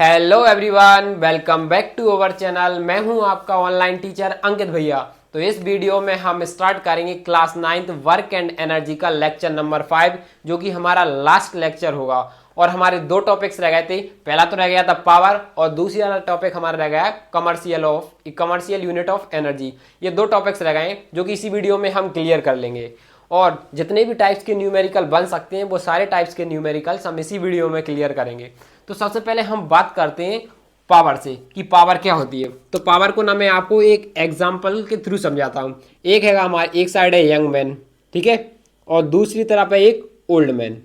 Hello everyone, welcome back to our channel. मैं हूं आपका ऑनलाइन टीचर अंकित भैया। तो इस वीडियो में हम स्टार्ट करेंगे class 9th work and energy का लेक्चर नंबर 5, जो कि हमारा लास्ट लेक्चर होगा। और हमारे दो टॉपिक्स रह गए थे। पहला तो रह गया था पावर, और दूसरी वाला टॉपिक हमारा रह गया कमर्शियल यूनिट ऑफ एनर्जी। ये दो टॉपिक्स रह गए हैं जो कि इसी वीडियो में हम क्लियर कर लेंगे। और जितने भी टाइप्स के न्यूमेरिकल बन सकते हैं वो सारे टाइप्स के न्यूमेरिकल्स हम इसी वीडियो में क्लियर करेंगे। तो सबसे पहले हम बात करते हैं पावर से कि पावर क्या होती है। तो पावर को ना मैं आपको एक एग्जांपल के थ्रू समझाता हूँ। एक है हमारा, एक साइड है यंग मैन, ठीक है, और दूसरी तरफ है एक ओल्ड मैन,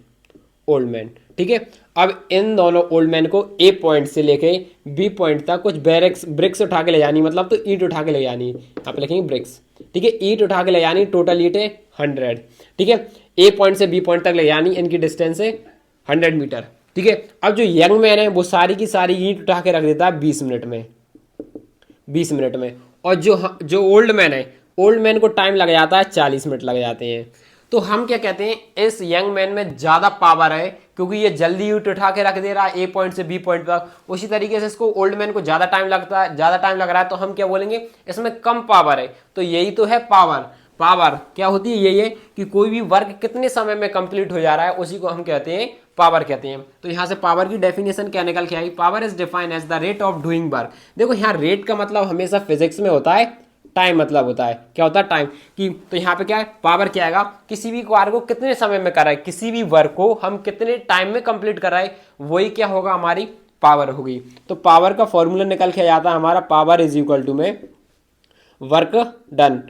ठीक है। अब इन दोनों ओल्ड मैन को ए पॉइंट से लेके बी पॉइंट तक कुछ ब्रिक्स उठा के ले जानी, मतलब तो ईंट उठा के ले जानी, यहाँ पे लिखेंगे ब्रिक्स, ठीक है। ईंट उठा के ले जानी, टोटल ईंट है 100, ठीक है। ए पॉइंट से बी पॉइंट तक ले जानी, इनकी डिस्टेंस है 100 मीटर, ठीक है। अब जो यंग मैन है वो सारी की सारी ईंट उठा के रख देता है 20 मिनट में। और जो ओल्ड मैन को टाइम लग जाता है 40 मिनट लग जाते हैं। तो हम क्या कहते हैं, इस यंग मैन में ज़्यादा पावर है क्योंकि ये जल्दी ईंट उठा के रख दे रहा है ए पॉइंट से बी पॉइंट तक। उसी तरीके से इसको ओल्ड मैन को ज़्यादा टाइम लग रहा है, तो हम क्या बोलेंगे, इसमें कम पावर है। तो यही तो है पावर। पावर क्या होती है, यही है कि कोई भी वर्क कितने समय में कंप्लीट हो जा रहा है, उसी को हम कहते हैं पावर कहते हैं। तो यहाँ से पावर की डेफिनेशन क्या निकल के आई, power is defined as the rate of doing work. देखो यहाँ रेट का मतलब हमेशा फिजिक्स में होता है, टाइम मतलब होता है, क्या होता है टाइम की। तो यहाँ पे क्या है, पावर क्या आएगा, किसी भी कार्य को कितने समय में कर रहा है, किसी भी वर्क को हम कितने टाइम में कंप्लीट कर रहा है, वही क्या होगा, हमारी पावर होगी। तो पावर का फॉर्मूला निकल के आता है हमारा, पावर इज इक्वल टू में वर्क डन,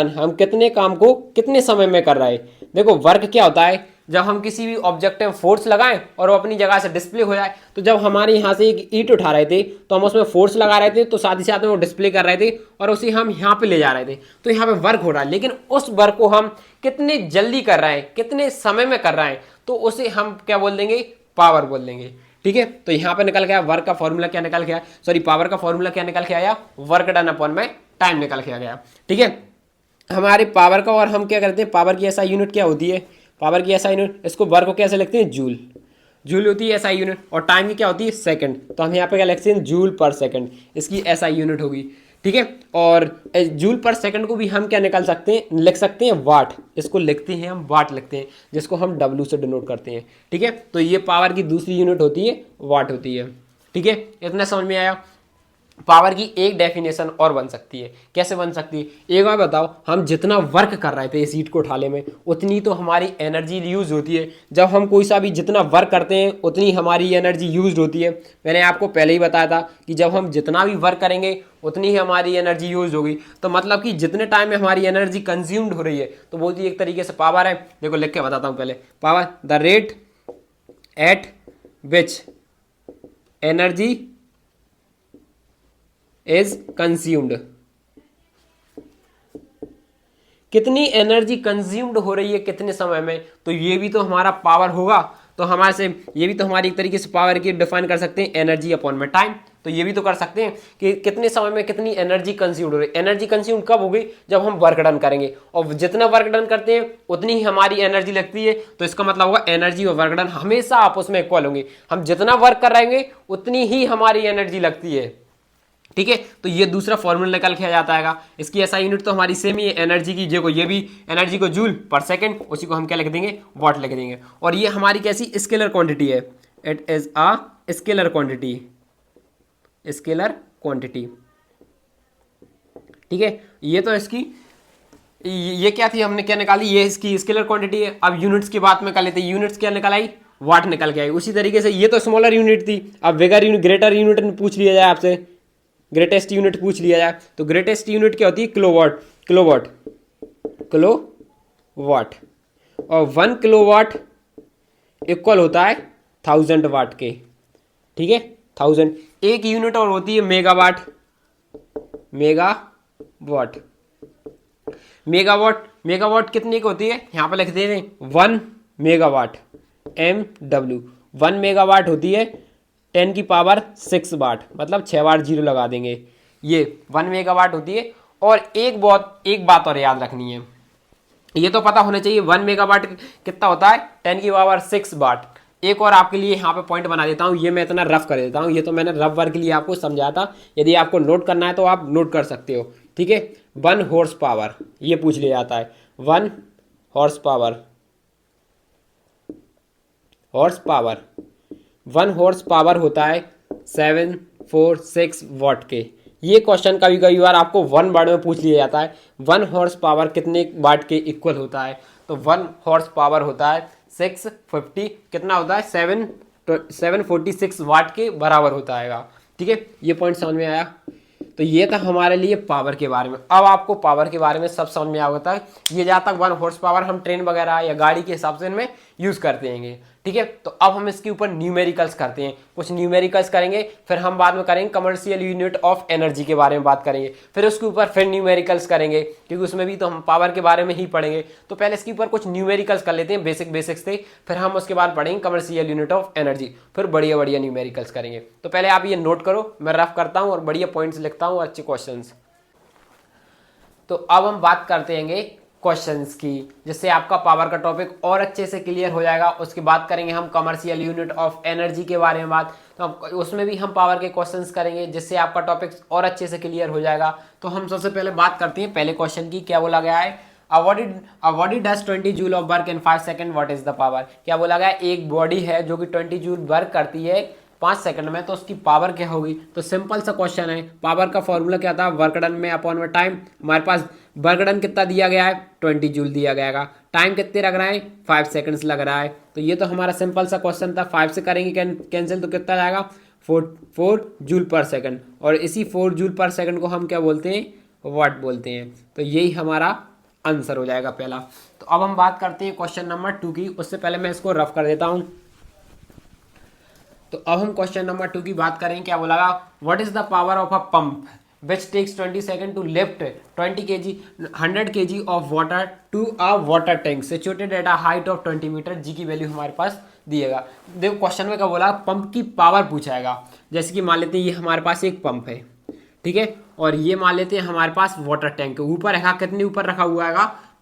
हम कितने काम को कितने समय में कर रहे हैं। देखो वर्क क्या होता है, जब हम किसी भी ऑब्जेक्ट में फोर्स लगाएं और वो अपनी जगह से डिस्प्ले हो जाए। तो जब हमारे यहाँ से एक ईंट उठा रहे थे तो हम उसमें फोर्स लगा रहे थे, तो साथ ही साथ में वो डिस्प्ले कर रहे थे और उसे हम यहाँ पे ले जा रहे थे। तो यहाँ पे वर्क हो रहा है, लेकिन उस वर्क को हम कितने जल्दी कर रहे हैं, कितने समय में कर रहे हैं, तो उसे हम क्या बोल देंगे, पावर बोल देंगे, ठीक है। तो यहाँ पे निकल गया वर्क का फॉर्मूला क्या निकल गया, सॉरी पावर का फॉर्मूला क्या निकल के आया, वर्क डन अपॉन में टाइम निकल के आ गया, ठीक है। हमारे पावर का, और हम क्या करते हैं, पावर की एसआई यूनिट क्या होती है, पावर की एसआई यूनिट, इसको वर्क को कैसे लिखते हैं, जूल होती है एसआई यूनिट, और टाइम की क्या होती है, सेकंड। तो हम यहाँ पे क्या लिखते हैं, जूल पर सेकंड, इसकी एसआई यूनिट होगी, ठीक है। और जूल पर सेकंड को भी हम क्या निकाल सकते हैं, लिख सकते हैं वाट, इसको लिखते हैं हम वाट लिखते हैं, जिसको हम डब्ल्यू से डिनोट करते हैं, ठीक है। तो ये पावर की दूसरी यूनिट होती है, वाट होती है, ठीक है। इतना समझ में आया। पावर की एक डेफिनेशन और बन सकती है, कैसे बन सकती है, एक बार बताओ, हम जितना वर्क कर रहे थे इस ईंट को उठाने में, उतनी तो हमारी एनर्जी यूज होती है। जब हम कोई सा भी जितना वर्क करते हैं उतनी हमारी एनर्जी यूज होती है। मैंने आपको पहले ही बताया था कि जब हम जितना भी वर्क करेंगे उतनी ही हमारी एनर्जी यूज होगी। तो मतलब कि जितने टाइम में हमारी एनर्जी कंज्यूम्ड हो रही है, तो वो एक तरीके से पावर है। देखो लिख के बताता हूँ पहले, power the rate at which energy is consumed, कितनी एनर्जी कंज्यूम्ड हो रही है कितने समय में, तो ये भी तो हमारा पावर होगा। तो हमारे से ये भी तो हमारी एक तरीके से पावर की डिफाइन कर सकते हैं, एनर्जी अपॉन में टाइम। तो ये भी तो कर सकते हैं कि कितने समय में कितनी एनर्जी कंज्यूम्ड हो रही है। एनर्जी कंज्यूम कब होगी, जब हम वर्क डन करेंगे, और जितना वर्क डन करते हैं उतनी ही हमारी एनर्जी लगती है। तो इसका मतलब होगा एनर्जी और वर्क डन हमेशा आपस में इक्वल होंगे। हम जितना वर्क कर रहेंगे उतनी ही हमारी एनर्जी लगती है, ठीक है। तो ये दूसरा फॉर्मूला निकल के आ जाता है। इसकी एसआई यूनिट तो हमारी सेम ही है, एनर्जी की, देखो ये भी एनर्जी को जूल पर सेकंड, उसी को हम क्या लिख देंगे, वाट लिख देंगे। और ये हमारी कैसी स्केलर क्वांटिटी है, it is a scalar quantity, ठीक है। ये तो इसकी, ये क्या थी, हमने क्या निकाली, ये इसकी स्केलर क्वांटिटी है। अब यूनिट्स की बात में कर लेते हैं, यूनिट्स क्या निकल आई, वाट निकल के आई। उसी तरीके से ये तो स्मॉलर यूनिट थी, अब बिगर यूनिट, ग्रेटर यूनिट पूछ लिया जाए आपसे, ग्रेटेस्ट यूनिट पूछ लिया जाए, तो ग्रेटेस्ट यूनिट क्या होती है, किलोवाट। और 1 किलोवाट इक्वल होता है 1000 वाट के, ठीक है, 1000। एक यूनिट और होती है मेगावाट, मेगावाट कितने की होती है, यहां पर लिख देते हैं 1 मेगावाट, MW। 1 मेगावाट होती है 10 की पावर 6 वाट, मतलब 6 बार जीरो लगा देंगे, ये 1 मेगावाट होती है। और एक बात और याद रखनी है, ये तो पता होना चाहिए 1 मेगावाट कितना होता है, 10 की पावर 6 वाट। एक और आपके लिए यहाँ पे पॉइंट बना देता हूँ, ये मैं इतना रफ कर देता हूँ, ये तो मैंने रफ वर्क के लिए आपको समझाया था, यदि आपको नोट करना है तो आप नोट कर सकते हो, ठीक है। 1 हॉर्स पावर ये पूछ लिया जाता है, 1 horse power, horse power 1 horse power होता है 746 वॉट के। ये क्वेश्चन कभी कभी बार आपको 1 वर्ड में पूछ लिया जाता है, 1 हॉर्स पावर कितने वाट के इक्वल होता है, तो 1 हॉर्स पावर होता है 650, कितना होता है 746 वाट के बराबर होता है, ठीक है। ये पॉइंट समझ में आया। तो ये था हमारे लिए पावर के बारे में। अब आपको पावर के बारे में सब समझ में आ गया है। ये जहाँ तक 1 हॉर्स पावर हम ट्रेन वगैरह या गाड़ी के हिसाब से इनमें यूज़ करते हैं, ठीक है। तो अब हम इसके ऊपर न्यूमेरिकल्स करते हैं, कुछ न्यूमेरिकल्स करेंगे, फिर हम बाद में करेंगे कमर्शियल यूनिट ऑफ एनर्जी के बारे में बात करेंगे, फिर उसके ऊपर फिर न्यूमेरिकल्स करेंगे, क्योंकि उसमें भी तो हम पावर के बारे में ही पढ़ेंगे। तो पहले इसके ऊपर कुछ न्यूमेरिकल्स कर लेते हैं, बेसिक्स से, फिर हम उसके बाद पढ़ेंगे कमर्शियल यूनिट ऑफ एनर्जी, फिर बढ़िया बढ़िया न्यूमेरिकल्स करेंगे। तो पहले आप ये नोट करो, मैं रफ करता हूँ और बढ़िया पॉइंट्स लिखता हूँ, अच्छे क्वेश्चन। तो अब हम बात करते हैं क्वेश्चंस की, जिससे आपका पावर का टॉपिक और अच्छे से क्लियर हो जाएगा। उसके बाद करेंगे हम कमर्शियल यूनिट ऑफ एनर्जी के बारे में बात, तो उसमें भी हम पावर के क्वेश्चंस करेंगे, जिससे आपका टॉपिक और अच्छे से क्लियर हो जाएगा। तो हम सबसे पहले बात करते हैं पहले क्वेश्चन की। क्या बोला गया है, A body does 20 joule of work in 5 second, what is the power. क्या बोला गया, एक बॉडी है जो कि 20 जूल वर्क करती है 5 सेकंड में, तो उसकी पावर क्या होगी। तो सिंपल सा क्वेश्चन है, पावर का फॉर्मूला क्या था, वर्क डन में अपॉन में टाइम। हमारे पास वर्क डन कितना दिया गया है, 20 जूल दिया गया है, टाइम कितने लग रहा है, 5 सेकंड्स लग रहा है। तो ये तो हमारा सिंपल सा क्वेश्चन था। 5 से करेंगे कैंसिल तो कितना जाएगा, 4 जूल पर सेकंड, और इसी 4 जूल पर सेकंड को हम क्या बोलते हैं, वाट बोलते हैं। तो यही हमारा आंसर हो जाएगा पहला। तो अब हम बात करते हैं क्वेश्चन नंबर 2 की। उससे पहले मैं इसको रफ कर देता हूं। तो अब हम क्वेश्चन नंबर 2 की बात करें। क्या बोला, what is the power of a pump which takes 20 second to lift 100 kg of water to a water tank situated at a height of 20 metre. G की वैल्यू हमारे पास दिएगा। देखो क्वेश्चन में क्या बोला, पंप की पावर पूछाएगा। जैसे कि मान लेते हैं ये हमारे पास एक पंप है, ठीक है, और ये मान लेते हैं हमारे पास वाटर टैंक ऊपर है, कितने ऊपर रखा हुआ है,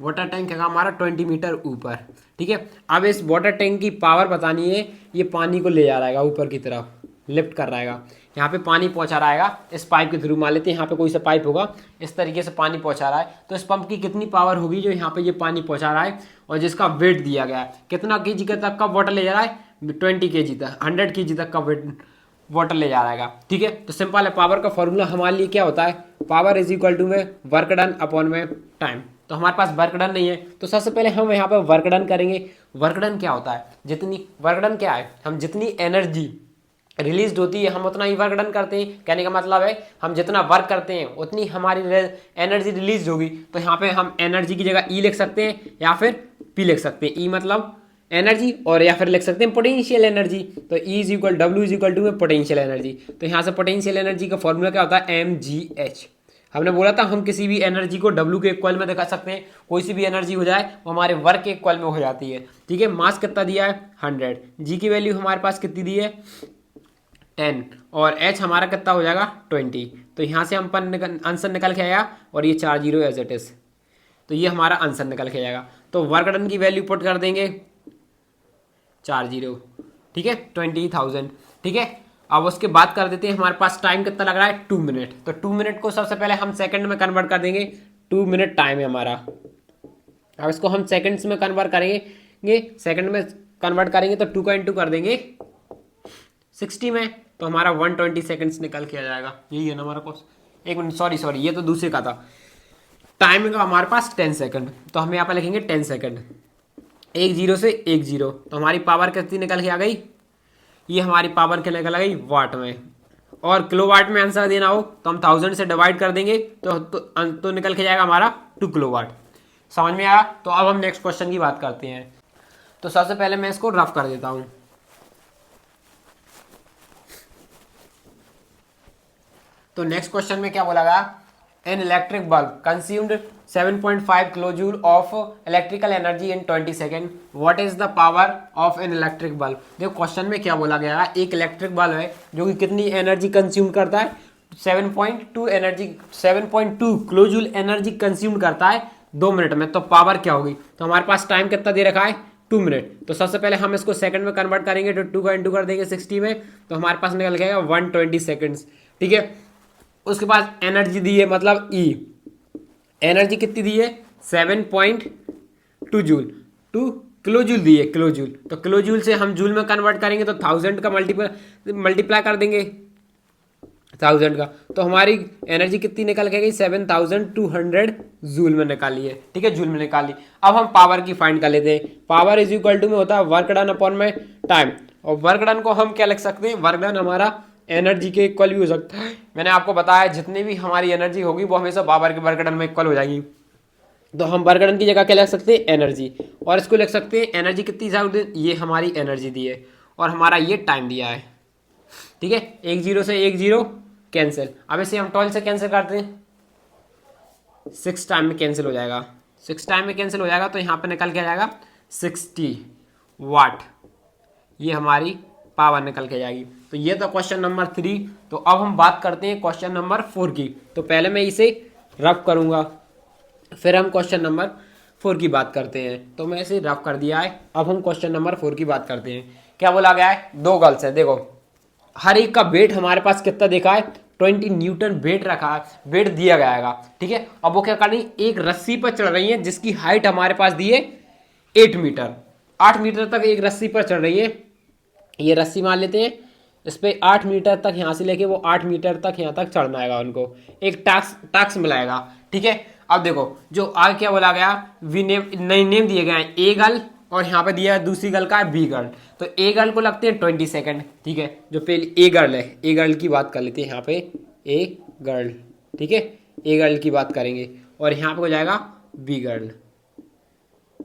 वाटर टैंक है हमारा 20 मीटर ऊपर, ठीक है। अब इस वाटर टैंक की पावर बतानी है, ये पानी को ले जा रहा है ऊपर की तरफ, लिफ्ट कर रहा है, यहाँ पे पानी पहुंचा रहा है इस पाइप के थ्रू। मान लेते हैं यहाँ पे कोई सा पाइप होगा, इस तरीके से पानी पहुंचा रहा है। तो इस पंप की कितनी पावर होगी जो यहाँ पे ये पानी पहुंचा रहा है, और जिसका वेट दिया गया है, कितना केजी तक का वाटर ले जा रहा है, 20 kg तक, 100 kg तक का वेट वाटर ले जा रहा है, ठीक है। तो सिंपल है, पावर का फॉर्मूला हमारे लिए क्या होता है, पावर इज इक्वल टू में वर्क डन अपॉन में टाइम। तो हमारे पास वर्क डन नहीं है, तो सबसे पहले हम यहाँ पे वर्क डन करेंगे। वर्क डन क्या होता है, जितनी वर्क डन क्या है, हम जितनी एनर्जी रिलीज होती है हम उतना ही वर्क डन करते हैं। कहने का मतलब है हम जितना वर्क करते हैं उतनी हमारी एनर्जी रिलीज होगी। तो यहाँ पे हम एनर्जी की जगह ई लिख सकते हैं या फिर पी लिख सकते हैं। ई मतलब एनर्जी, और या फिर लिख सकते हैं पोटेंशियल एनर्जी। तो E is equal W is equal to में पोटेंशियल एनर्जी। तो यहाँ से पोटेंशियल एनर्जी का फॉर्मूला क्या होता है, mgh। हमने बोला था हम किसी भी एनर्जी को W के इक्वल में दिखा सकते हैं। कोई सी भी एनर्जी हो जाए वो हमारे वर्क के इक्वल में हो जाती है, ठीक है। मास कितना दिया है 100, जी की वैल्यू हमारे पास कितनी दी है 10, और h हमारा कितना हो जाएगा 20। तो यहाँ से हम आंसर निकल के आएगा, और ये 4 0 एज इट इज। तो ये हमारा आंसर निकल के आएगा। तो वर्क डन की वैल्यू पुट कर देंगे 4 0, ठीक है, 20,000, ठीक है। अब उसके बाद कर देते हैं, हमारे पास टाइम कितना लग रहा है 2 मिनट। तो 2 मिनट को सबसे पहले हम सेकंड में कन्वर्ट कर देंगे, 2 मिनट टाइम है हमारा। अब इसको हम सेकंड्स में कन्वर्ट करेंगे, सेकंड में कन्वर्ट करेंगे तो 2 का इंटू कर देंगे 60 में, तो हमारा 120 सेकंड्स निकल के आ जाएगा। यही है ना हमारा क्वेश्चन। एक मिनट, सॉरी ये तो दूसरे का था। टाइम का हमारे पास 10 सेकंड, तो हम यहाँ पर लिखेंगे 10 सेकंड, 1 0 से 1 0। तो हमारी पावर कितनी निकल के आ गई, ये हमारी पावर क्या निकल गई वाट में। और किलोवाट में आंसर देना हो तो हम 1000 से डिवाइड कर देंगे, तो निकल के जाएगा हमारा 2 किलोवाट। समझ में आया। तो अब हम नेक्स्ट क्वेश्चन की बात करते हैं। तो सबसे पहले मैं इसको रफ कर देता हूं। तो नेक्स्ट क्वेश्चन में क्या बोला गया, an electric bulb consumed 7.5 kilojoule of electrical energy in 20 second, what is the power of an electric bulb. देखो क्वेश्चन में क्या बोला गया है, एक इलेक्ट्रिक बल्ब है जो कि कितनी एनर्जी कंज्यूम करता है, 7.2 किलोजूल एनर्जी कंज्यूम करता है 2 मिनट में। तो पावर क्या होगी, तो हमारे पास टाइम कितना दे रखा है 2 मिनट। तो सबसे पहले हम इसको सेकंड में कन्वर्ट करेंगे, तो 2 का इंटू कर देंगे 60 में, तो हमारे पास निकल जाएगा 120 सेकेंड्स। ठीक है, उसके बाद एनर्जी दी है, मतलब ई एनर्जी कितनी दी है 7.2 जूल, 2 किलो जूल दी है, किलो जूल। तो किलो जूल से हम जूल में कन्वर्ट करेंगे तो 1000 का मल्टीप्लाई कर देंगे 1000 का, तो हमारी एनर्जी कितनी निकल के गई 7200 जूल में निकाली है। ठीक है, जूल में निकाली। अब हम पावर की फाइंड कर लेते हैं। पावर इज इक्वल टू में होता है वर्क डन अपॉन में टाइम, और वर्क डन को हम क्या लिख सकते हैं, वर्क डन हमारा एनर्जी के इक्वल भी हो सकता है। मैंने आपको बताया जितनी भी हमारी एनर्जी होगी वो हमेशा पावर के वर्क डन में इक्वल हो जाएगी। तो हम वर्क डन की जगह क्या लिख सकते हैं, एनर्जी, और इसको लिख सकते हैं एनर्जी कितनी ज़्यादा, ये हमारी एनर्जी दी है और हमारा ये टाइम दिया है। ठीक है, 1 0 से 1 0 कैंसिल। अब इसे हम 12 से कैंसिल करते हैं, 6 टाइम में कैंसिल हो जाएगा, 6 टाइम में कैंसिल हो जाएगा, तो यहाँ पे निकल के आ जाएगा 60 वाट, ये हमारी पावर निकल के जाएगी। तो ये तो क्वेश्चन नंबर 3। तो अब हम बात करते हैं क्वेश्चन नंबर 4 की। तो पहले मैं इसे रफ करूंगा, फिर हम क्वेश्चन नंबर 4 की बात करते हैं। तो मैं इसे रफ कर दिया है, अब हम क्वेश्चन नंबर 4 की बात करते हैं। क्या बोला गया है, 2 गर्ल्स है, देखो हर एक का वेट हमारे पास कितना देखा है, 20 न्यूटन वेट रखा है, वेट दिया गया है। ठीक है, अब वो क्या कर रही है, एक रस्सी पर चढ़ रही है जिसकी हाइट हमारे पास दी है 8 मीटर, 8 मीटर तक एक रस्सी पर चढ़ रही है। ये रस्सी मान लेते हैं, इस पर 8 मीटर तक, यहाँ से लेके वो 8 मीटर तक यहाँ तक चढ़ना है उनको, एक टास्क मिलाएगा। ठीक है, अब देखो जो आगे क्या बोला गया, वी नेम, नई नेम दिए गए हैं, ए गर्ल और यहाँ पे दिया है दूसरी गर्ल का है बी गर्ल। तो ए गर्ल को लगते हैं 20 सेकेंड। ठीक है, जो पहले ए गर्ल है, ए गर्ल की बात कर लेते हैं यहाँ पे, ए गर्ल। ठीक है, ए गर्ल की बात करेंगे और यहाँ पे हो जाएगा बी गर्ल।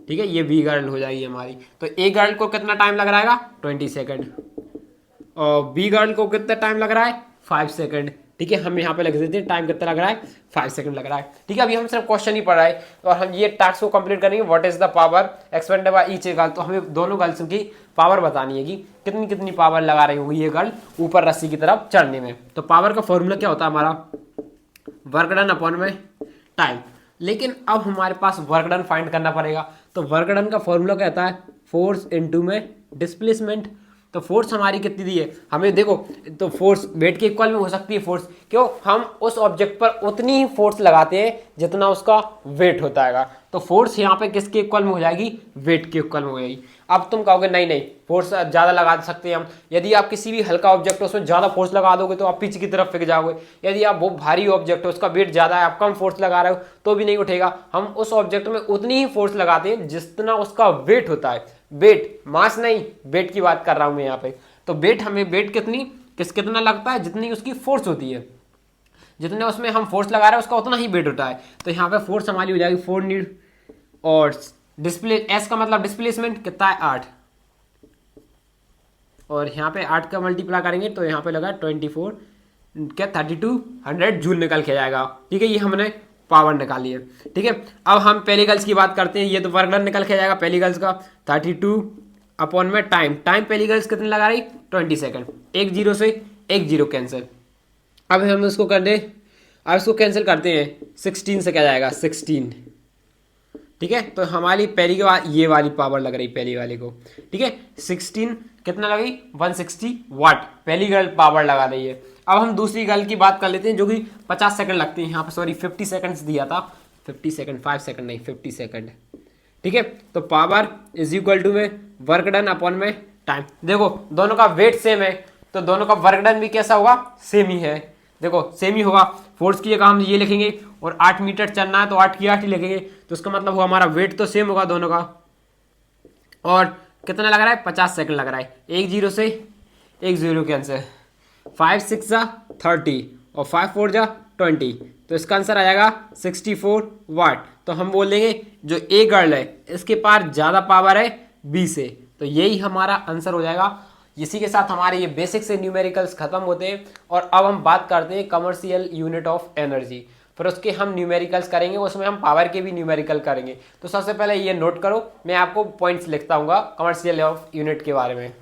ठीक है, ये बी गर्ल हो जाएगी हमारी। तो ए गर्ल को कितना टाइम लग रहा है, 20 सेकेंड, और बी गर्ल को कितना टाइम लग रहा है, 5 सेकेंड। ठीक है, हम यहाँ पे लिख देते हैं टाइम कितना लग रहा है, 5 सेकंड लग रहा है। ठीक है, अभी हम सिर्फ क्वेश्चन ही पढ़ रहे हैं और हम ये टास्क को कंप्लीट करेंगे। What is the power expanded by each girl, तो हमें दोनों गर्ल्स की पावर बतानी है कि कितनी कितनी पावर लगा रही होगी ये गर्ल ऊपर रस्सी की तरफ चढ़ने में। तो पावर का फॉर्मूला क्या होता है हमारा, वर्क डन अपॉन में टाइम। लेकिन अब हमारे पास वर्क डन फाइंड करना पड़ेगा। तो वर्क डन का फॉर्मूला क्या होता है, फोर्स इनटू में डिस्प्लेसमेंट। तो फोर्स हमारी कितनी दी है हमें, देखो तो फोर्स वेट के इक्वल में हो सकती है फोर्स, क्यों, हम उस ऑब्जेक्ट पर उतनी ही फोर्स लगाते हैं जितना उसका वेट होता है। तो फोर्स यहाँ पे किसके इक्वल में हो जाएगी, वेट के इक्वल में हो जाएगी। अब तुम कहोगे नहीं नहीं फोर्स ज़्यादा लगा सकते हैं हम, यदि आप किसी भी हल्का ऑब्जेक्ट है उसमें ज़्यादा फोर्स लगा दोगे तो आप पीछे की तरफ फेंक जाओगे। यदि आप बहुत भारी ऑब्जेक्ट है उसका वेट ज़्यादा है, आप कम फोर्स लगा रहे हो तो भी नहीं उठेगा। हम उस ऑब्जेक्ट में उतनी ही फोर्स लगाते हैं जितना उसका वेट होता है, वेट मास नहीं, वेट की बात कर रहा हूं मैं यहाँ पे। तो वेट हमें वेट कितना लगता है, जितनी उसकी फोर्स होती है, जितने उसमें हम फोर्स लगा रहे हैं उसका उतना ही वेट होता है। तो यहाँ पे फोर्स हमारी हो जाएगी 4 न्यूटन, और डिस्प्ले एस का मतलब डिस्प्लेसमेंट कितना है 8, और यहाँ पे 8 का मल्टीप्लाई करेंगे तो यहाँ पे लगा 24 क्या 3200 जूल निकल के जाएगा। ठीक है, ये हमने पावर निकाली है। ठीक है, अब हम पहली गर्ल्स की बात करते हैं। ये तो वर्क डन निकल के जाएगा पहली गर्ल्स का 32 अपॉन में टाइम पहली गर्ल्स कितने लगा रही 20 सेकेंड, 1 0 से 1 0 कैंसिल। अब हम इसको कर दे, अब इसको कैंसिल करते हैं 16 से क्या जाएगा 16। ठीक है, तो हमारी पहली के बाद ये वाली पावर लग रही पहली वाले को। ठीक है, 16 कितना लगी 160 वाट पहली गर्ल पावर लगा रही है। अब हम दूसरी गर्ल की बात कर लेते हैं जो कि 50 सेकंड लगती है, यहाँ पे सॉरी 50 सेकंड्स दिया था, 50 सेकंड 5 सेकंड नहीं 50 सेकंड। ठीक है, तो पावर इज इक्वल टू में वर्क डन अपॉन में टाइम। देखो दोनों का वेट सेम है तो दोनों का वर्क डन भी कैसा होगा, सेम ही है। देखो सेम ही होगा, फोर्स की जगह हम ये लिखेंगे और 8 मीटर चलना है तो 8 की 8 ही लिखेंगे, तो इसका मतलब हुआ हमारा वेट तो सेम होगा दोनों का। और कितना लग रहा है 50 सेकंड लग रहा है, 1 0 से 1 0 के आंसर, 5 6 जा 30 और 5 4 जा 20, तो इसका आंसर आ जाएगा 64 वाट। तो हम बोल देंगे जो ए गर्ल है इसके पास ज़्यादा पावर है बी से, तो यही हमारा आंसर हो जाएगा। इसी के साथ हमारे ये बेसिक से न्यूमेरिकल्स खत्म होते हैं और अब हम बात करते हैं कमर्शियल यूनिट ऑफ एनर्जी। फिर उसके हम न्यूमेरिकल्स करेंगे, उसमें हम पावर के भी न्यूमेरिकल करेंगे। तो सबसे पहले ये नोट करो, मैं आपको पॉइंट्स लिखता हूँ कमर्शियल ऑफ यूनिट के बारे में।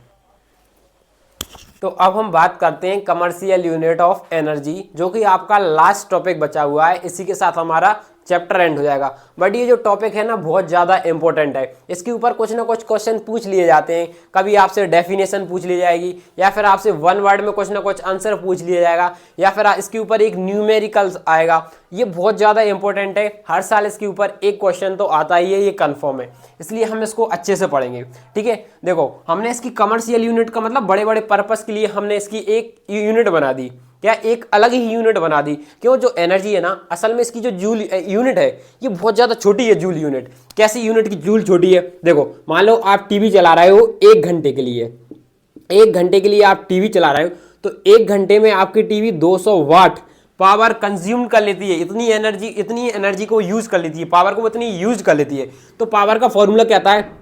तो अब हम बात करते हैं कमर्शियल यूनिट ऑफ एनर्जी, जो कि आपका लास्ट टॉपिक बचा हुआ है। इसी के साथ हमारा चैप्टर एंड हो जाएगा। बट ये जो टॉपिक है ना बहुत ज़्यादा इंपॉर्टेंट है, इसके ऊपर कुछ ना कुछ क्वेश्चन पूछ लिए जाते हैं। कभी आपसे डेफिनेशन पूछ ली जाएगी, या फिर आपसे वन वर्ड में कुछ ना कुछ आंसर पूछ लिया जाएगा, या फिर इसके ऊपर एक न्यूमेरिकल्स आएगा। ये बहुत ज़्यादा इंपॉर्टेंट है, हर साल इसके ऊपर एक क्वेश्चन तो आता ही है, ये कन्फर्म है, इसलिए हम इसको अच्छे से पढ़ेंगे। ठीक है, देखो हमने इसकी कमर्शियल यूनिट का मतलब बड़े बड़े पर्पस के लिए हमने इसकी एक यूनिट बना दी, क्या एक अलग ही यूनिट बना दी। क्यों, जो एनर्जी है ना असल में इसकी जो जूल यूनिट है ये बहुत ज़्यादा छोटी है। जूल यूनिट, कैसी यूनिट की जूल छोटी है, देखो मान लो आप टीवी चला रहे हो 1 घंटे के लिए, 1 घंटे के लिए आप टीवी चला रहे हो, तो 1 घंटे में आपकी टीवी 200 वाट पावर कंज्यूम कर लेती है। इतनी एनर्जी को यूज कर लेती है, पावर को इतनी यूज कर लेती है। तो पावर का फॉर्मूला क्या आता है,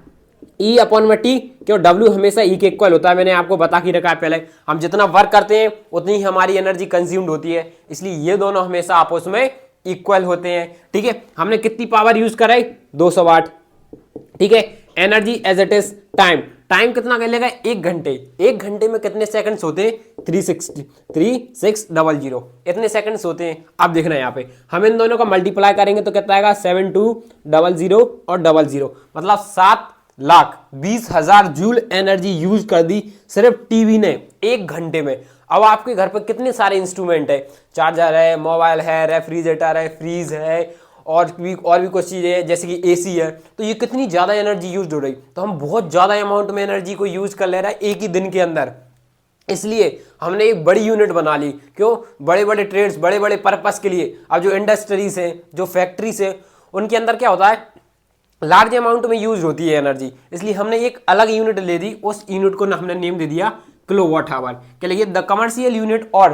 E अपॉन में टी, क्यों W हमेशा E के इक्वल होता है, मैंने आपको बता के रखा है पहले। हम जितना वर्क करते हैं उतनी ही हमारी एनर्जी कंज्यूम्ड होती है, इसलिए ये दोनों हमेशा आपस में इक्वल होते हैं। ठीक है, हमने कितनी पावर यूज कराई, 200 वाट। ठीक है, energy as it is time, time कितना कर लेगा, 1 घंटे। 1 घंटे में कितने सेकंड्स होते हैं, 3600 इतने सेकंड्स होते हैं। अब देखना यहाँ पे हम इन दोनों का मल्टीप्लाई करेंगे तो कितना आएगा, 7200 और 00, मतलब 7,20,000 जूल एनर्जी यूज कर दी सिर्फ टीवी ने 1 घंटे में। अब आपके घर पर कितने सारे इंस्ट्रूमेंट है, चार्जर है, मोबाइल है, रेफ्रिजरेटर है, फ्रीज है, और भी कुछ चीज़ें हैं जैसे कि एसी है, तो ये कितनी ज़्यादा एनर्जी यूज हो रही। तो हम बहुत ज़्यादा अमाउंट में एनर्जी को यूज कर ले रहा है एक ही दिन के अंदर, इसलिए हमने एक बड़ी यूनिट बना ली। क्यों, बड़े बड़े ट्रेड्स, बड़े बड़े पर्पस के लिए। अब जो इंडस्ट्रीज हैं, जो फैक्ट्रीज हैं, उनके अंदर क्या होता है, लार्ज अमाउंट में यूज होती है एनर्जी, इसलिए हमने एक अलग यूनिट ले दी। उस यूनिट को हमने नेम दे दिया किलोवाट आवर के लिए। द कमर्शियल यूनिट और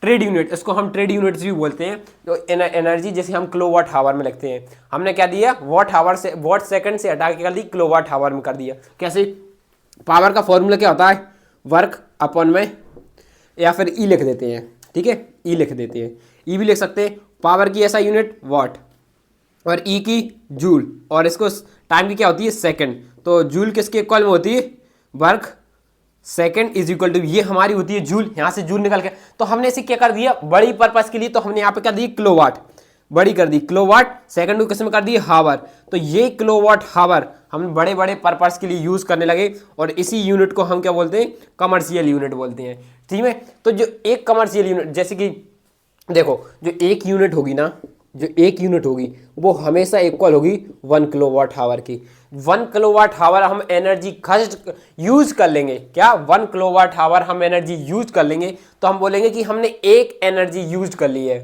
ट्रेड यूनिट, इसको हम ट्रेड यूनिट्स भी बोलते हैं। तो एनर्जी जैसे हम किलोवाट आवर में लिखते हैं, हमने क्या दिया, वॉट आवर से, वॉट सेकंड से हटा के कर दी, किलोवाट आवर में कर दिया। कैसे, पावर का फॉर्मूला क्या होता है, वर्क अपॉन में, या फिर ई लिख देते हैं। ठीक है, ई लिख देते हैं, ई भी लिख सकते हैं। पावर की ऐसा यूनिट वॉट, और ई की जूल, और इसको टाइम की क्या होती है, सेकंड। तो जूल किसके इक्वल में होती है, work second is equal to, ये हमारी होती है जूल, यहां से जूल निकल के। तो हमने इसे क्या कर दिया, बड़ी पर्पस के लिए, तो हमने यहाँ पे कर दी किलोवाट, बड़ी कर दी किलोवाट, सेकंड को किसमें कर दी, हावर। तो ये किलोवाट हावर हम बड़े बड़े पर्पस के लिए यूज करने लगे, और इसी यूनिट को हम क्या बोलते हैं, कमर्शियल यूनिट बोलते हैं। ठीक है, तो जो एक कमर्शियल यूनिट, जैसे कि देखो जो एक यूनिट होगी ना, जो एक यूनिट होगी वो हमेशा इक्वल होगी 1 किलोवाट आवर की। 1 किलोवाट आवर हम एनर्जी खर्च यूज कर लेंगे, क्या 1 किलोवाट आवर हम एनर्जी यूज कर लेंगे, तो हम बोलेंगे कि हमने एक एनर्जी यूज कर ली है।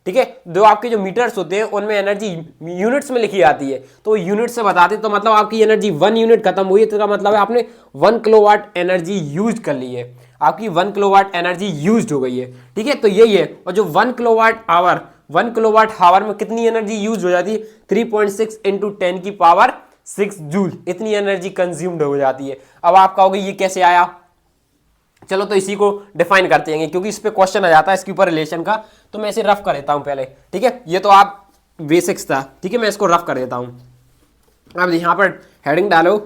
ठीक है, जो आपके जो मीटर्स होते हैं उनमें एनर्जी यूनिट्स में लिखी आती है, तो यूनिट से बताते, तो मतलब आपकी एनर्जी 1 यूनिट खत्म हुई है, तो मतलब है आपने 1 किलोवाट एनर्जी यूज कर ली है, आपकी 1 किलोवाट एनर्जी यूज हो गई है। ठीक है, तो यही है। और जो 1 किलोवाट आवर, 1 किलोवाट आवर में कितनी एनर्जी यूज हो जाती है, 3.6 इंटू 10 की पावर 6 जूल, इतनी एनर्जी कंज्यूम्ड हो जाती है। अब आप कहोगे ये कैसे आया, चलो तो इसी को डिफाइन करते हैं, क्योंकि इस पे क्वेश्चन आ जाता है इसके ऊपर रिलेशन का, तो मैं इसे रफ कर देता हूं पहले। ठीक है, ये तो आप बेसिक्स था, ठीक है, मैं इसको रफ कर देता हूं। अब यहां पर हेडिंग डालो,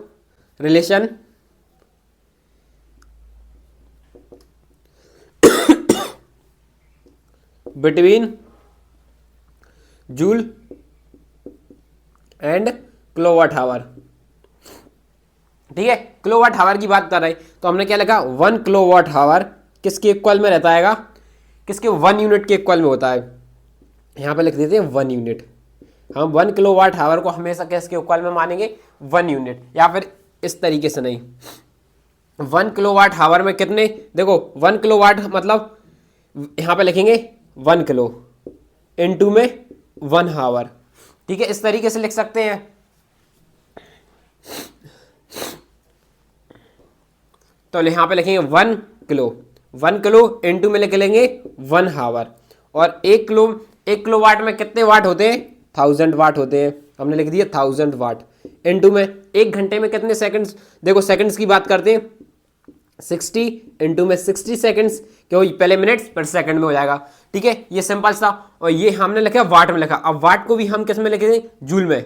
relation between joule and kilowatt hour. ठीक है, किलोवाट आवर की बात कर रहे हैं, तो हमने क्या लिखा, 1 किलोवाट आवर किसके इक्वल में रहता है, किसके 1 यूनिट के इक्वल में होता है। यहां पे लिख देते हैं 1 यूनिट। हम 1 किलोवाट आवर को हमेशा किसके इक्वल में मानेंगे, 1 यूनिट, या फिर इस तरीके से नहीं, 1 किलोवाट आवर में कितने, देखो 1 किलोवाट मतलब यहां पे लिखेंगे 1 किलो इनटू में 1 आवर। ठीक है, इस तरीके से लिख सकते हैं। तो यहां पे लिखेंगे 1 किलो, 1 किलो इनटू में लिख लेंगे 1 आवर, और 1 किलोवाट में कितने वाट होते हैं, 1000 वाट होते हैं, हमने लिख दिया 1000 वाट, इनटू में 1 घंटे में कितने सेकंड्स, देखो सेकंड्स की बात करते हैं, 60 इंटू में 60 सेकंड्स, क्यों पहले मिनट्स पर सेकंड में हो जाएगा। ठीक है, ये सिंपल सा, और ये हमने लिखा वाट में लिखा। अब वाट को भी हम किस में लिखेंगे, जूल में,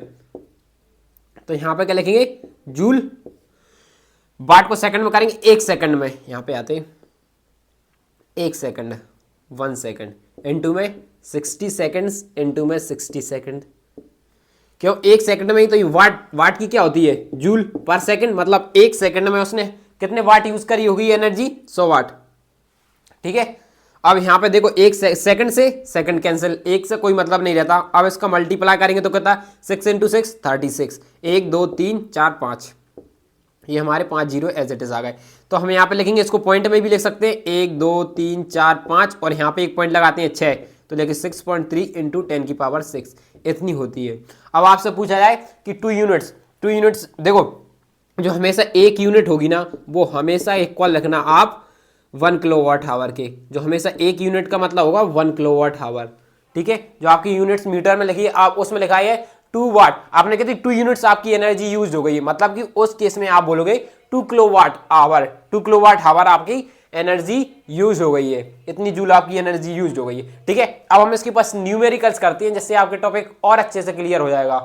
तो यहां पे क्या लिखेंगे, जूल। वाट को सेकंड में करेंगे, 1 सेकंड में, यहां पे आते हैं 1 सेकंड, 1 सेकंड, इंटू में 60 सेकंड्स, इंटू में 60 सेकंड, क्यों, 1 सेकंड में ही तो ये वाट की क्या होती है, जूल पर सेकंड, मतलब 1 सेकंड में उसने कितने वाट यूज करी होगी एनर्जी, 100 वाट। ठीक है, अब यहाँ पे देखो 1 सेकंड से सेकंड कैंसिल, एक से कोई मतलब नहीं रहता। अब इसका मल्टीप्लाई करेंगे तो कितना, 6 × 6 36, 1 2 3 4 5, ये हमारे 5 जीरो एज इट इज आ गए। तो हम यहाँ पे लिखेंगे, इसको पॉइंट में भी लिख सकते हैं, 1 2 3 4 5 और यहाँ पे एक पॉइंट लगाते हैं 6, तो लेकिन 6.3 × 10⁶ इतनी होती है। अब आपसे पूछा जाए कि 2 यूनिट्स देखो, जो हमेशा 1 यूनिट होगी ना वो हमेशा इक्वल रखना आप 1 किलोवाट आवर के, जो हमेशा 1 यूनिट का मतलब होगा 1 किलोवाट आवर। ठीक है, जो आपकी यूनिट्स मीटर में लिखी है आप उसमें लिखा है 2 वाट, आपने कहती 2 यूनिट्स आपकी एनर्जी यूज हो गई है, मतलब कि उस केस में आप बोलोगे 2 किलोवाट आवर, 2 किलोवाट आवर आपकी एनर्जी यूज हो गई है, इतनी जूल आपकी एनर्जी यूज हो गई है। ठीक है, अब हम इसके पास न्यूमेरिकल्स करते हैं जिससे आपके टॉपिक और अच्छे से क्लियर हो जाएगा।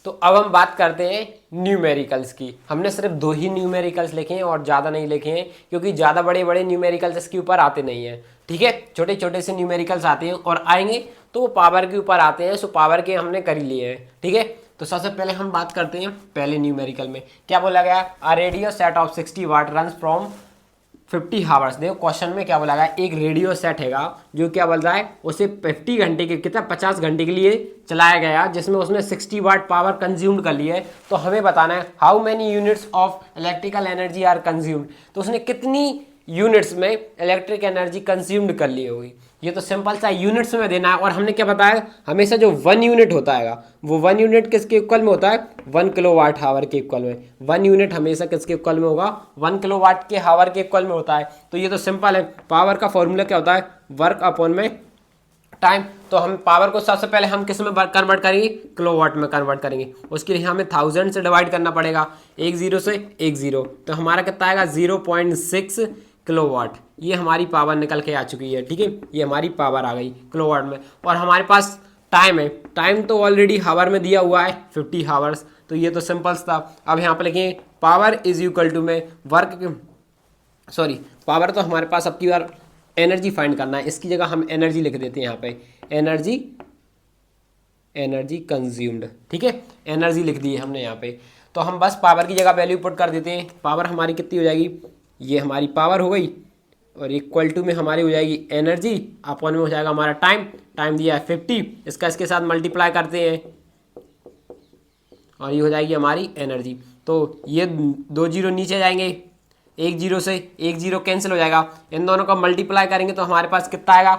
तो अब हम बात करते हैं न्यूमेरिकल्स की। हमने सिर्फ 2 ही न्यूमेरिकल्स लिखे हैं और ज़्यादा नहीं लिखे हैं, क्योंकि ज़्यादा बड़े बड़े न्यूमेरिकल्स इसके ऊपर आते नहीं हैं। ठीक है, छोटे छोटे से न्यूमेरिकल्स आते हैं और आएंगे तो वो पावर के ऊपर आते हैं, सो पावर के हमने कर ही लिए हैं। ठीक है, तो सबसे पहले हम बात करते हैं पहले न्यूमेरिकल में क्या बोला गया, a radio set of 60 watt run from 50 hours. देखो क्वेश्चन में क्या बोला गया, एक रेडियो सेट हैगा जो क्या बोल रहा है, उसे 50 घंटे के, कितना 50 घंटे के लिए चलाया गया, जिसमें उसने 60 वाट पावर कंज्यूम्ड कर ली है। तो हमें बताना है how many units of electrical energy are consumed, तो उसने कितनी यूनिट्स में इलेक्ट्रिक एनर्जी कंज्यूम्ड कर ली होगी। ये तो सिंपल सा यूनिट्स में देना है, और हमने क्या बताया, हमेशा जो 1 यूनिट होता है वो 1 यूनिट किसके इक्वल में होता है, 1 किलोवाट आवर के इक्वल में। 1 यूनिट हमेशा किसके इक्वल में होगा, 1 किलोवाट के आवर के इक्वल में होता है। तो ये तो सिंपल है, पावर का फॉर्मूला क्या होता है, वर्क अपॉन में टाइम। तो हम पावर को सबसे पहले हम किस में कन्वर्ट करेंगे, किलोवाट में कन्वर्ट करेंगे। उसके लिए हमें 1000 से डिवाइड करना पड़ेगा, 1 0 से 1 0, तो हमारा कितना आएगा 0.6 किलोवाट। ये हमारी पावर निकल के आ चुकी है। ठीक है, ये हमारी पावर आ गई किलोवाट में। और हमारे पास टाइम है, टाइम तो ऑलरेडी हावर में दिया हुआ है 50 हावर्स, तो ये तो सिंपल था। अब यहाँ पे लिखेंगे पावर इज इक्वल टू में वर्क, सॉरी पावर तो हमारे पास अब की बार एनर्जी फाइंड करना है, इसकी जगह हम एनर्जी लिख देते हैं यहाँ पे, एनर्जी कंज्यूम्ड। ठीक है, एनर्जी लिख दी है हमने यहाँ पे। तो हम बस पावर की जगह वैल्यू पुट कर देते हैं। पावर हमारी कितनी हो जाएगी, ये हमारी पावर हो गई, और इक्वल टू में हमारी हो जाएगी एनर्जी, अपॉन में हो जाएगा हमारा टाइम। टाइम दिया है 50, इसका इसके साथ मल्टीप्लाई करते हैं और ये हो जाएगी हमारी एनर्जी। तो ये 2 जीरो नीचे जाएंगे, 1 0 से 1 0 कैंसिल हो जाएगा, इन दोनों का मल्टीप्लाई करेंगे तो हमारे पास कितना आएगा,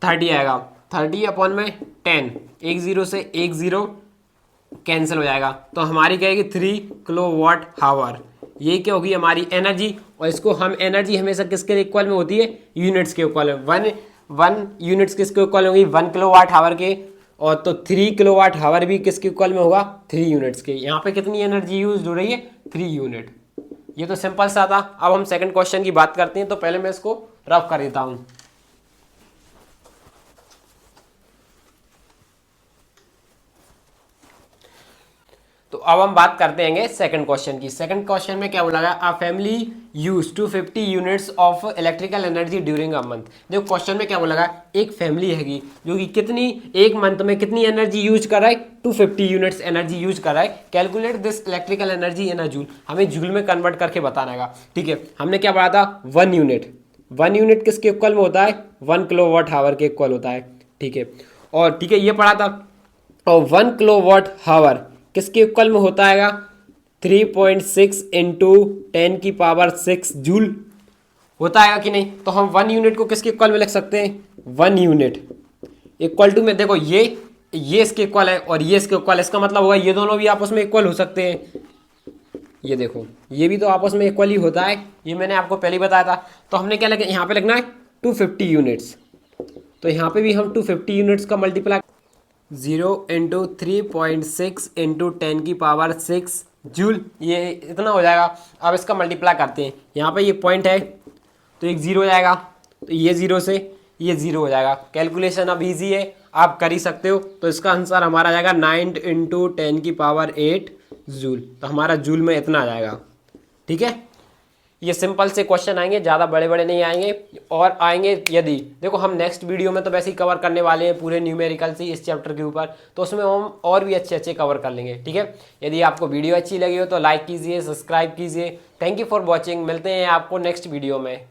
30 आएगा। 30 अपॉन में 10, 1 0 से 1 0 कैंसिल हो जाएगा, तो हमारी क्या आएगी 3 किलोवाट आवर। ये क्या होगी हमारी एनर्जी, और इसको हम एनर्जी हमेशा किसके इक्वल में होती है, यूनिट्स के इक्वल में। वन यूनिट्स किसके इक्वल होगी, 1 किलोवाट आवर के, और तो 3 किलोवाट आवर भी किसके इक्वल में होगा, 3 यूनिट्स के। यहाँ पे कितनी एनर्जी यूज हो रही है, 3 यूनिट। ये तो सिंपल सा था। अब हम सेकंड क्वेश्चन की बात करते हैं, तो पहले मैं इसको रफ कर देता हूँ। तो अब हम बात करते हैं सेकंड क्वेश्चन की। सेकंड क्वेश्चन में क्या बोला गया, a family use 250 units of electrical energy during a month. देखो क्वेश्चन में क्या बोला गया, एक फैमिली हैगी जो कि कितनी, एक मंथ में कितनी एनर्जी यूज कर रहा है, 250 यूनिट्स एनर्जी यूज कर रहा है। Calculate this electrical energy in a joule, हमें जूल में कन्वर्ट करके बताना है। ठीक है, हमने क्या पढ़ा था, 1 यूनिट किसके इक्वल में होता है, 1 किलोवाट आवर के इक्वल होता है। ठीक है, और ठीक है ये पढ़ा था, और 1 किलोवाट आवर किसके इक्वल में होता है, 3.6 × 10⁶ जूल होता है कि नहीं। तो हम 1 यूनिट को किसके इक्वल में लिख सकते हैं, 1 यूनिट इक्वल टू में, देखो ये इसके इक्वल है और ये इसके इक्वल है, इसका मतलब होगा ये दोनों भी आपस में इक्वल हो सकते हैं। ये देखो ये भी तो आपस में इक्वल ही होता है, ये मैंने आपको पहले ही बताया था। तो हमने क्या लिखा, यहाँ पे लिखना है 250 यूनिट्स, तो यहाँ पे भी हम 250 यूनिट्स का मल्टीप्लाई 0 × 3.6 × 10⁶ जूल, ये इतना हो जाएगा। अब इसका मल्टीप्लाई करते हैं, यहाँ पे ये पॉइंट है तो एक 0 हो जाएगा, तो ये 0 से ये 0 हो जाएगा। कैलकुलेशन अब इजी है, आप कर ही सकते हो। तो इसका आंसर हमारा आ जाएगा 9 × 10⁸ जूल, तो हमारा जूल में इतना आ जाएगा। ठीक है, ये सिंपल से क्वेश्चन आएंगे, ज़्यादा बड़े बड़े नहीं आएंगे। और आएंगे यदि देखो हम नेक्स्ट वीडियो में तो वैसे ही कवर करने वाले हैं पूरे न्यूमेरिकल्स ही इस चैप्टर के ऊपर, तो उसमें हम और भी अच्छे अच्छे कवर कर लेंगे। ठीक है, यदि आपको वीडियो अच्छी लगी हो तो लाइक कीजिए, सब्सक्राइब कीजिए। Thank you for watching. मिलते हैं आपको नेक्स्ट वीडियो में।